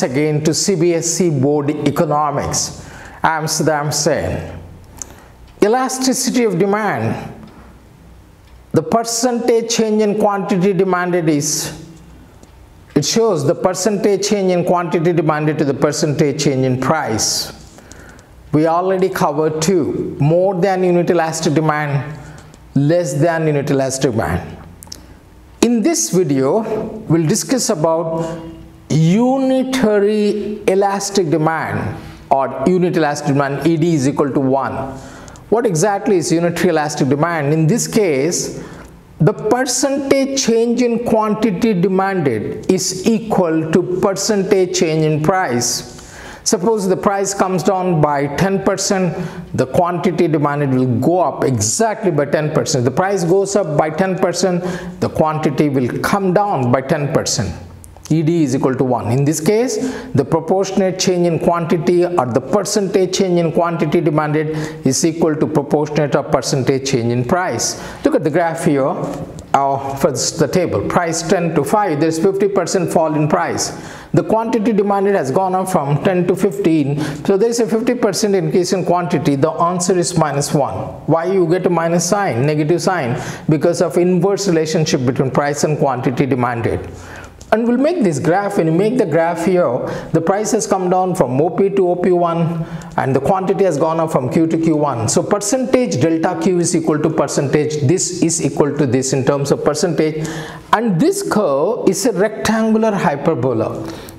once again to CBSE Board Economics. Amsterdam Sen. Elasticity of demand. The percentage change in quantity demanded is, it shows the percentage change in quantity demanded to the percentage change in price. We already covered two: more than unit elastic demand, less than unit elastic demand. In this video, we'll discuss about unitary elastic demand, or unit elastic demand, ED is equal to 1. What exactly is unitary elastic demand? In this case, the percentage change in quantity demanded is equal to percentage change in price. Suppose the price comes down by 10%, the quantity demanded will go up exactly by 10%. The price goes up by 10%, the quantity will come down by 10%. ED is equal to 1. In this case, the proportionate change in quantity or the percentage change in quantity demanded is equal to proportionate or percentage change in price. Look at the graph here. For the table, price 10 to 5, there is 50% fall in price. The quantity demanded has gone up from 10 to 15, so there is a 50% increase in quantity. The answer is -1. Why you get a minus sign, negative sign? Because of inverse relationship between price and quantity demanded. And we'll make this graph. When you make the graph here, the price has come down from OP to OP1 and the quantity has gone up from Q to Q1. So percentage delta Q is equal to percentage, this is equal to this in terms of percentage, and this curve is a rectangular hyperbola.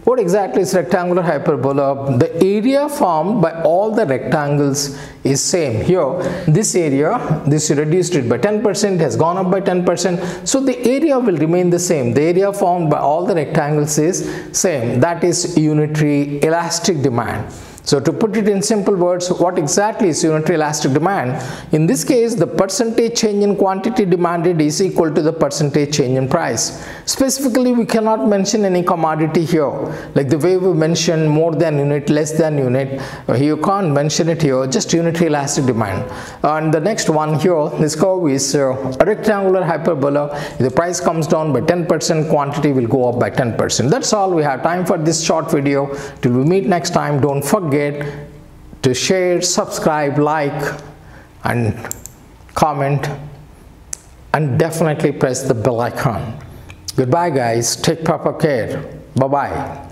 What exactly is rectangular hyperbola? The area formed by all the rectangles is same. Here, this area, this reduced it by 10%, has gone up by 10%. So the area will remain the same. The area formed by all the rectangles is same. That is unitary elastic demand. So to put it in simple words, what exactly is unitary elastic demand? In this case, the percentage change in quantity demanded is equal to the percentage change in price. Specifically, we cannot mention any commodity here. Like the way we mention more than unit, less than unit, you can't mention it here, just unitary elastic demand. And the next one here, this curve is a rectangular hyperbola. If the price comes down by 10%, quantity will go up by 10%. That's all we have time for this short video. Till we meet next time, don't forget to share, subscribe, like and comment, and definitely press the bell icon. Goodbye guys, take proper care. Bye bye.